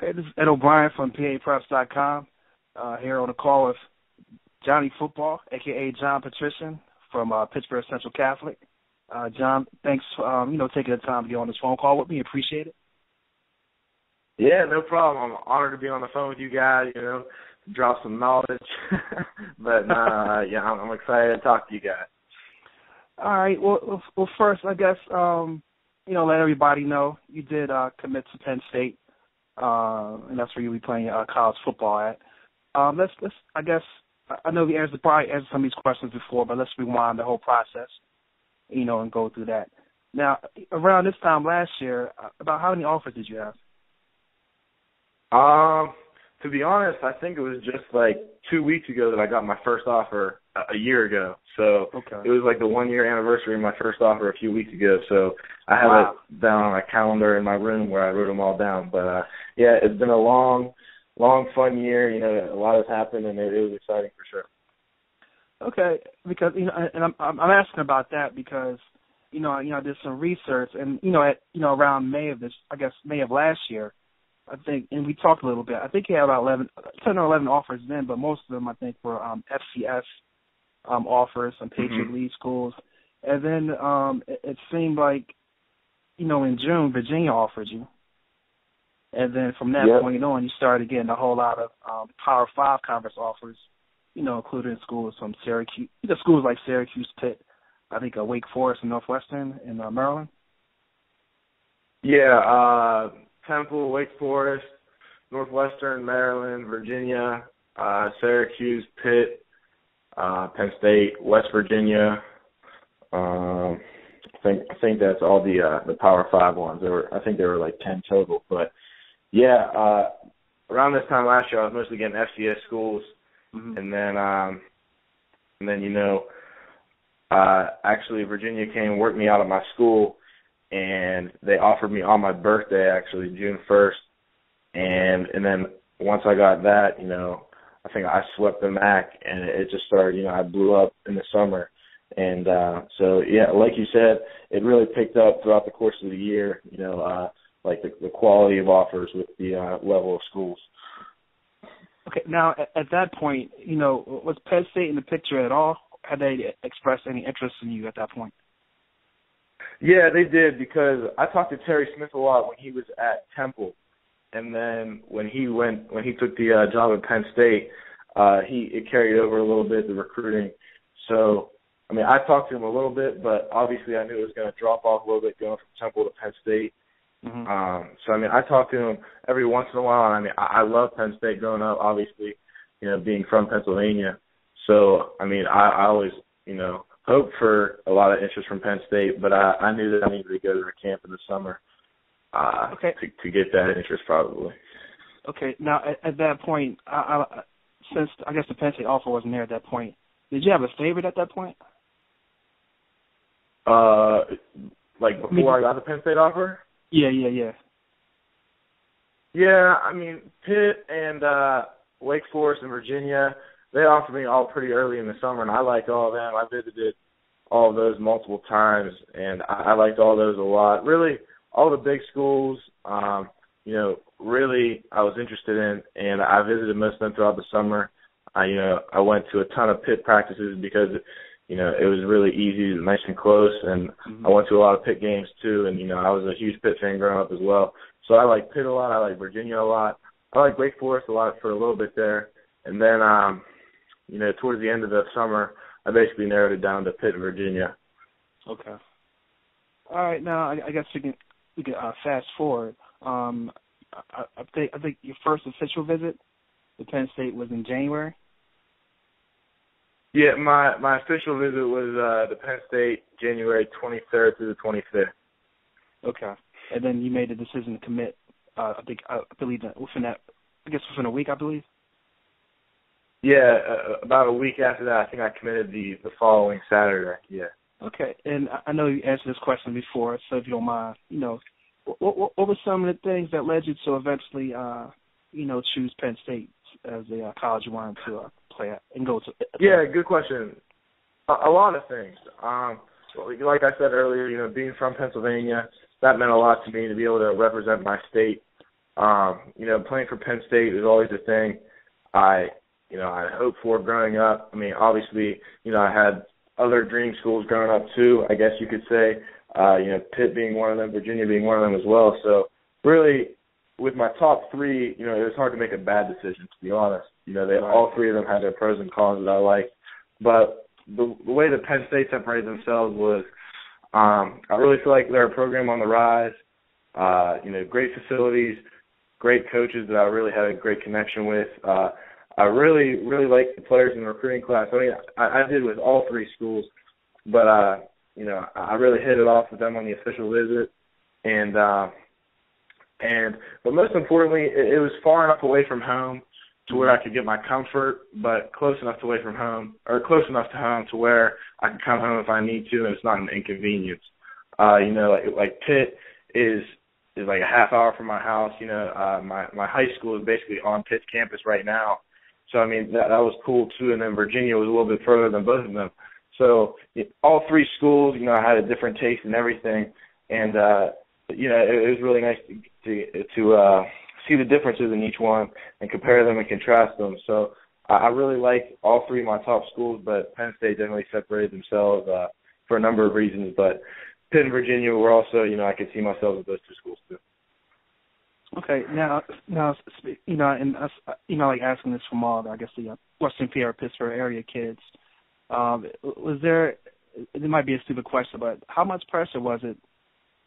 Okay, this is Ed O'Brien from PAPreps.com, here on the call with Johnny Football, a.k.a. John Petrishen from Pittsburgh Central Catholic. John, thanks for taking the time to get on this phone call with me. Appreciate it. Yeah, no problem. I'm honored to be on the phone with you guys, drop some knowledge. But, I'm excited to talk to you guys. All right. Well, first, I guess, let everybody know you did commit to Penn State, and that's where you'll be playing college football at. I guguess, I know we probably answered some of these questions before, but let's rewind the whole process, and go through that. Now, around this time last year, about how many offers did you have? To be honest, I think it was just like 2 weeks ago that I got my first offer a year ago. So It was like the 1 year anniversary of my first offer a few weeks ago. So I have it down on a calendar in my room where I wrote them all down. But it's been a long, fun year. A lot has happened, and it was exciting for sure. Okay, because and I'm asking about that because I did some research, and around May of last year, I think, and we talked a little bit. I think he had about 10 or 11 offers then, but most of them I think were FCS offers, some Patriot League schools, and then it seemed like in June Virginia offered you, and then from that point on you started getting a whole lot of Power 5 conference offers, including schools from Syracuse, schools like Syracuse, Pitt, I think Wake Forest and Northwestern in Maryland. Yeah. Temple, Wake Forest, Northwestern, Maryland, Virginia, Syracuse, Pitt, Penn State, West Virginia. I think that's all the Power 5 ones. I think there were like 10 total. But around this time last year, I was mostly getting FCS schools, and then actually Virginia came and worked me out of my school. And they offered me on my birthday, actually, June 1st. And then once I got that, I think I swept the MAC, and it just started, I blew up in the summer. And like you said, it really picked up throughout the course of the year, like the quality of offers with the level of schools. Okay, now at that point, was Penn State in the picture at all? Had they expressed any interest in you at that point? Yeah, they did, because I talked to Terry Smith a lot when he was at Temple, and then when he took the job at Penn State, it carried over a little bit, the recruiting. So, I talked to him a little bit, but obviously I knew it was going to drop off a little bit going from Temple to Penn State. I talked to him every once in a while. I love Penn State growing up, obviously, being from Pennsylvania. So, I always, hoped for a lot of interest from Penn State, but I knew that I needed to go to a camp in the summer to get that interest probably. Okay. Now, at that point, since I guess the Penn State offer wasn't there at that point, did you have a favorite at that point? Like before I got the Penn State offer? Yeah. Yeah, Pitt and Wake Forest and Virginia, they offered me all pretty early in the summer, and I liked all of them. I visited all of those multiple times, and I liked all those a lot. Really, all the big schools, really I was interested in, and I visited most of them throughout the summer. I went to a ton of Pitt practices because, it was really easy, nice and close, and I went to a lot of Pitt games too, and, I was a huge Pitt fan growing up as well. So I like Pitt a lot. I like Virginia a lot. I like Wake Forest a lot for a little bit there. And then, towards the end of the summer, I basically narrowed it down to Pitt and Virginia. Okay. All right. Now, I guess we can fast forward. I think your first official visit to Penn State was in January. Yeah, my official visit was to Penn State January 23rd through the 25th. Okay. And then you made the decision to commit. I believe that within a week, I believe. Yeah, about a week after that, I think I committed the following Saturday. Yeah. Okay, and I know you answered this question before, so if you don't mind, what were some of the things that led you to eventually, choose Penn State as a college you wanted to play at and go to? Yeah, good question. A lot of things. Like I said earlier, being from Pennsylvania, that meant a lot to me to be able to represent my state Playing for Penn State was always a thing I hoped for growing up. I mean, obviously, I had other dream schools growing up too, I guess you could say. Pitt being one of them, Virginia being one of them as well. So really, with my top three, it was hard to make a bad decision, to be honest. All three of them had their pros and cons that I liked. But the way that Penn State separated themselves was, I really feel like they're a program on the rise. Great facilities, great coaches that I really had a great connection with. I really, really liked the players in the recruiting class. I mean, I did with all three schools, but I really hit it off with them on the official visit, but most importantly, it was far enough away from home to where I could get my comfort, but close enough to home to where I can come home if I need to, and it's not an inconvenience. Like Pitt is like a half hour from my house. My high school is basically on Pitt's campus right now. So, I mean, that was cool, too. And then Virginia was a little bit further than both of them. So, all three schools, I had a different taste in everything. And, it was really nice to see the differences in each one and compare them and contrast them. So, I really like all three of my top schools, but Penn State definitely separated themselves for a number of reasons. But Pitt and Virginia were also, I could see myself with those two schools, too. Okay, now, and us, like asking this from all, I guess, the Western PA or Pittsburgh area kids, was there? It might be a stupid question, but how much pressure was it,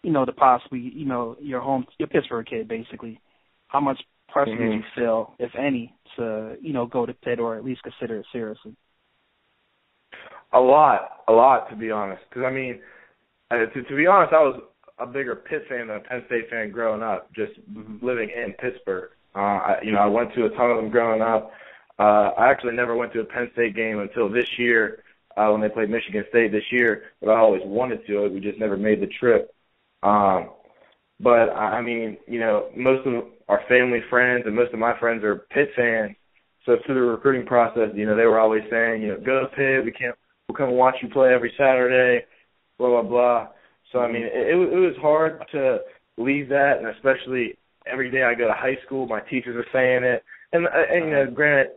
to possibly, your Pittsburgh kid, basically, how much pressure did you feel, if any, to, go to Pitt or at least consider it seriously? A lot, to be honest. Because, I mean, to be honest, I was a bigger Pitt fan than a Penn State fan growing up, just living in Pittsburgh. I went to a ton of them growing up. I actually never went to a Penn State game until this year when they played Michigan State this year, but I always wanted to. We just never made the trip. But, I mean, most of our family friends and most of my friends are Pitt fans. So through the recruiting process, they were always saying, go to Pitt. We'll come and watch you play every Saturday, blah, blah, blah. So, I mean, it was hard to leave that, and especially every day I go to high school, my teachers are saying it. And granted,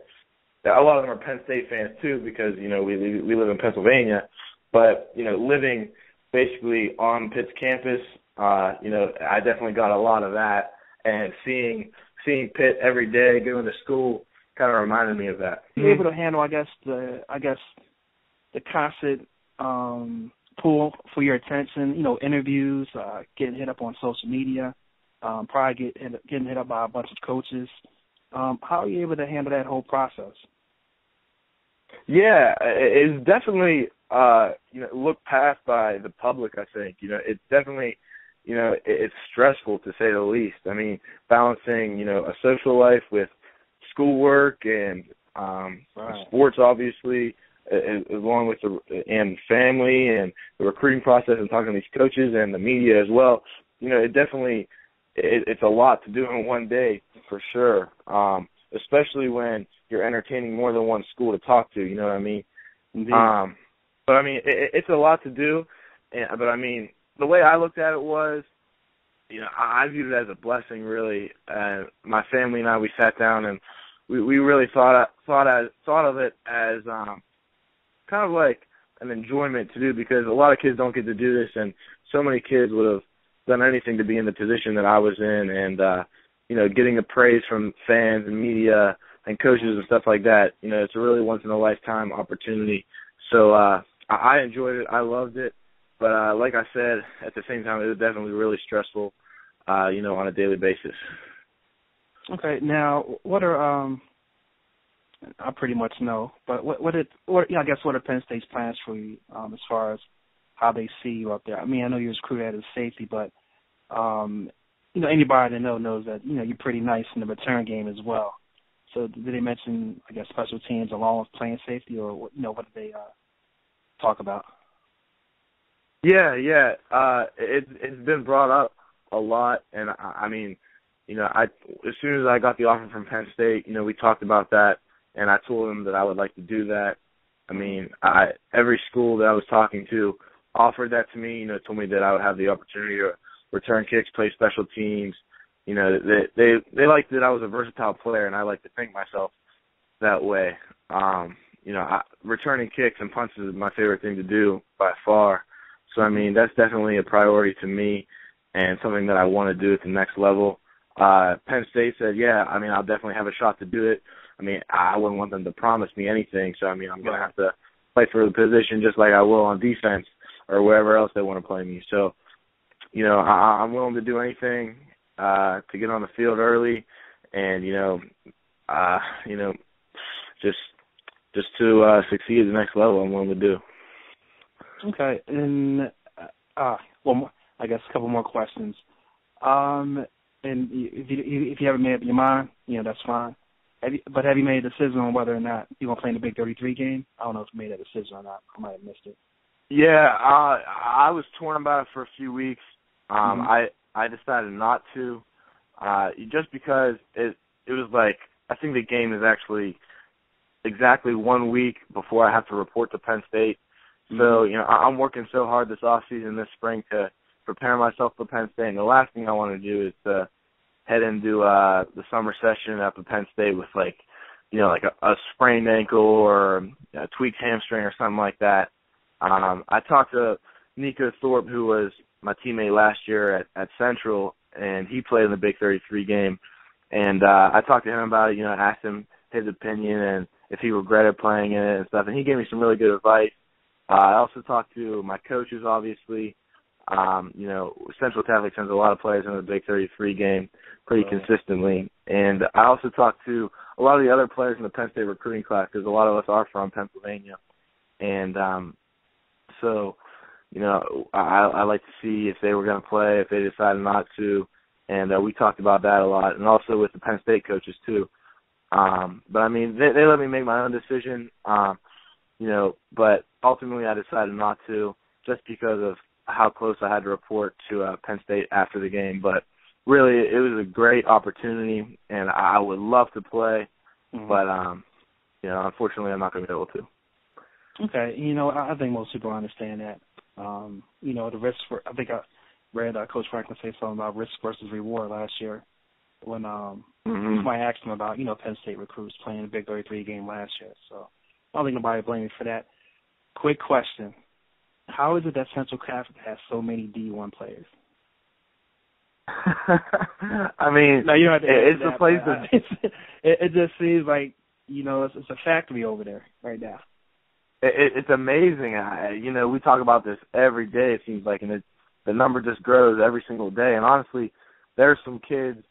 a lot of them are Penn State fans too because, we live in Pennsylvania. But, living basically on Pitt's campus, I definitely got a lot of that. And seeing Pitt every day going to school kind of reminded me of that. You're able to handle, I guess, the constant pull for your attention, interviews, getting hit up on social media, probably getting hit up by a bunch of coaches. How are you able to handle that whole process? Yeah, it's definitely, looked past by the public, I think. It's definitely, it's stressful to say the least. I mean, balancing, a social life with schoolwork and sports, obviously, along with and family and the recruiting process and talking to these coaches and the media as well. It definitely it's a lot to do in one day for sure. Especially when you're entertaining more than one school to talk to. You know what I mean? But I mean, it's a lot to do. But I mean, the way I looked at it was, I viewed it as a blessing, really. My family and I, we sat down and we really thought of it as kind of like an enjoyment to do because a lot of kids don't get to do this, and so many kids would have done anything to be in the position that I was in, and getting the praise from fans and media and coaches and stuff like that. It's a really once in a lifetime opportunity. So I enjoyed it, I loved it, but like I said, at the same time, it was definitely really stressful, on a daily basis. Okay, now what are I pretty much know, but what are Penn State's plans for you as far as how they see you up there? I mean, I know you're recruited as safety, but anybody that knows that you're pretty nice in the return game as well. So did they mention, I guess, special teams along with playing safety, or what did they talk about? Yeah. It's been brought up a lot, and I mean, as soon as I got the offer from Penn State, we talked about that. And I told them that I would like to do that. I mean, every school that I was talking to offered that to me, told me that I would have the opportunity to return kicks, play special teams, they liked that I was a versatile player, and I like to think myself that way. Returning kicks and punches is my favorite thing to do by far. So, I mean, that's definitely a priority to me and something that I want to do at the next level. Penn State said, yeah, I mean, I'll definitely have a shot to do it. I mean, I wouldn't want them to promise me anything. So, I mean, I'm going to have to play for the position just like I will on defense or wherever else they want to play me. So, I'm willing to do anything to get on the field early and, just to succeed at the next level, I'm willing to do. Okay, and I guess a couple more questions. And if you haven't made up your mind, that's fine. But have you made a decision on whether or not you want to play in the Big 33 game? I don't know if you made that decision or not. I might have missed it. Yeah, I was torn about it for a few weeks. I decided not to, just because it was like, I think the game is actually exactly 1 week before I have to report to Penn State. So, I'm working so hard this offseason, this spring, to prepare myself for Penn State. And the last thing I want to do is to head into the summer session up at Penn State with, like a sprained ankle or a tweaked hamstring or something like that. I talked to Nico Thorpe, who was my teammate last year at Central, and he played in the Big 33 game. And I talked to him about it, asked him his opinion and if he regretted playing in it and stuff, and he gave me some really good advice. I also talked to my coaches, obviously. Central Catholic sends a lot of players into the Big 33 game pretty consistently. And I also talked to a lot of the other players in the Penn State recruiting class, because a lot of us are from Pennsylvania. And I like to see if they were going to play, if they decided not to. And we talked about that a lot, and also with the Penn State coaches too. But, I mean, they let me make my own decision, but ultimately I decided not to, just because of how close I had to report to Penn State after the game. But really, it was a great opportunity, and I would love to play, but, unfortunately I'm not going to be able to. Okay, I think most people understand that. The risk I think I read Coach Franklin say something about risk versus reward last year when somebody asked him about, Penn State recruits playing the Big 33 game last year. So I don't think nobody blamed me for that. Quick question. How is it that Central Catholic has so many D1 players? I mean, no, you don't have to it's a place that... It just seems like, it's a factory over there right now. It's amazing. We talk about this every day, it seems like, and the number just grows every single day. And honestly, there are some kids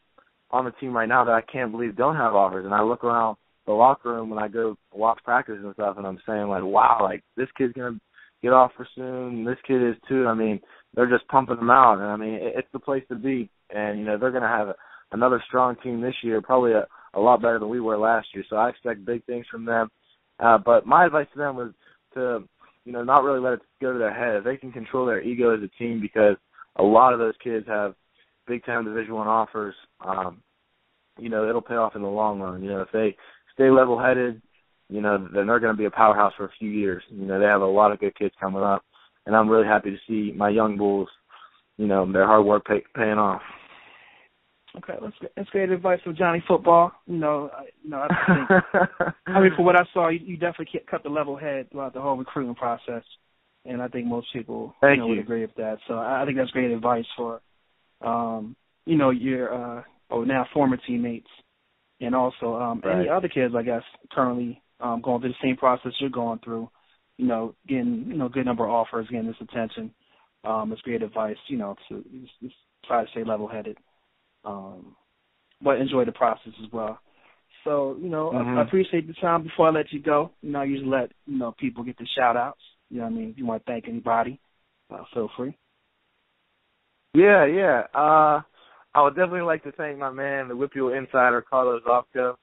on the team right now that I can't believe don't have offers. And I look around the locker room when I go watch practice and stuff, and I'm saying, like, wow, like, this kid's going to get offer soon. This kid is too. I mean, they're just pumping them out. And, I mean, it's the place to be. And, they're going to have another strong team this year, probably a lot better than we were last year. So I expect big things from them. But my advice to them was to, not really let it go to their head. They can control their ego as a team, because a lot of those kids have Big Ten Division I offers. It'll pay off in the long run. If they stay level-headed, then they're going to be a powerhouse for a few years. They have a lot of good kids coming up, and I'm really happy to see my young Bulls, their hard work paying off. Okay, that's great advice from Johnny Football. I think, for what I saw, you definitely kept the level head throughout the whole recruiting process, and I think most people would agree with that. So I think that's great advice for, your now former teammates, and also any other kids, I guess, currently going through the same process you're going through. Getting good number of offers, getting this attention. It's great advice, to just try to stay level headed. But enjoy the process as well. So, I appreciate the time. Before I let you go, I usually let, people get the shout-outs. If you want to thank anybody, feel free. Yeah. I would definitely like to thank my man, the Whippeal insider, Carlos Zofko.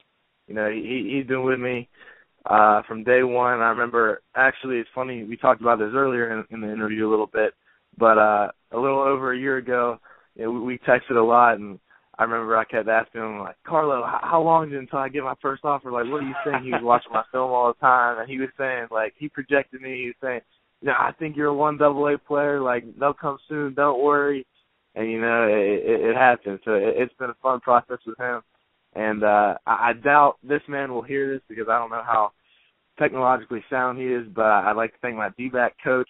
He's been with me from day one. I remember, actually, it's funny, we talked about this earlier in the interview a little bit, but a little over a year ago, we texted a lot, and I remember I kept asking him, like, Carlo, how long is it until I get my first offer? Like, what do you think? He was watching my film all the time, and he was saying, like, he projected me. He was saying, I think you're a 1AA player. Like, they'll come soon. Don't worry. and it happens. So it's been a fun process with him, and I doubt this man will hear this because I don't know how technologically sound he is. But I'd like to thank my D-back coach,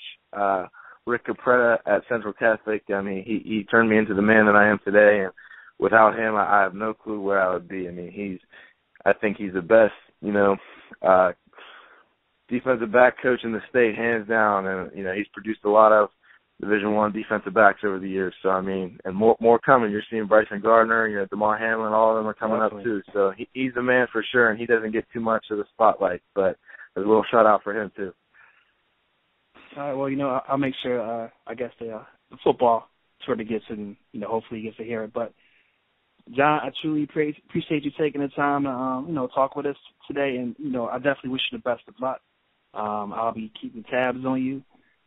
Rick Capretta at Central Catholic. I mean, he turned me into the man that I am today, and without him, I have no clue where I would be. I mean, I think he's the best, defensive back coach in the state, hands down, and he's produced a lot of Division I defensive backs over the years. So I mean, and more coming. You're seeing Bryson Gardner, DeMar Hamlin, all of them are coming up too. So he's the man for sure, and he doesn't get too much of the spotlight. But there's a little shout out for him too. All right. Well, I'll make sure. I guess the football sort of gets it, and hopefully he gets to hear it. But John, I truly appreciate you taking the time to talk with us today, and I definitely wish you the best of luck. I'll be keeping tabs on you,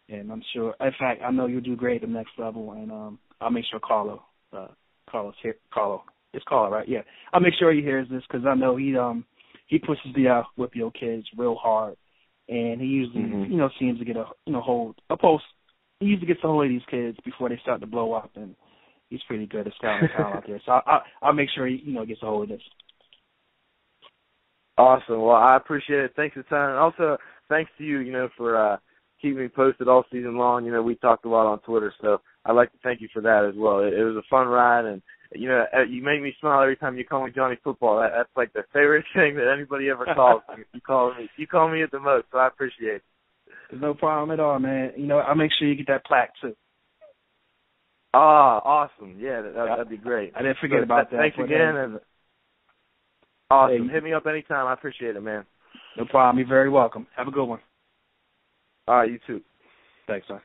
and I'm sure. In fact, I know you'll do great at the next level, and I'll make sure Carlo, it's Carlo, right? Yeah, I'll make sure he hears this because I know he pushes the whip your kids real hard, and he usually seems to get a post. He usually gets a hold of these kids before they start to blow up, and he's pretty good at scouting talent out there. So I'll make sure he gets a hold of this. Awesome. Well, I appreciate it. Thanks for the time. And also, thanks to you, for keeping me posted all season long. We talked a lot on Twitter, so I'd like to thank you for that as well. It was a fun ride, and, you make me smile every time you call me Johnny Football. That's like the favorite thing that anybody ever calls me. You call me it the most, so I appreciate it. There's no problem at all, man. I'll make sure you get that plaque, too. Oh, awesome. Yeah, that'd be great. I didn't forget about that. Thanks again. And awesome. Hit me up anytime. I appreciate it, man. No problem. You're very welcome. Have a good one. All right, you too. Thanks, son.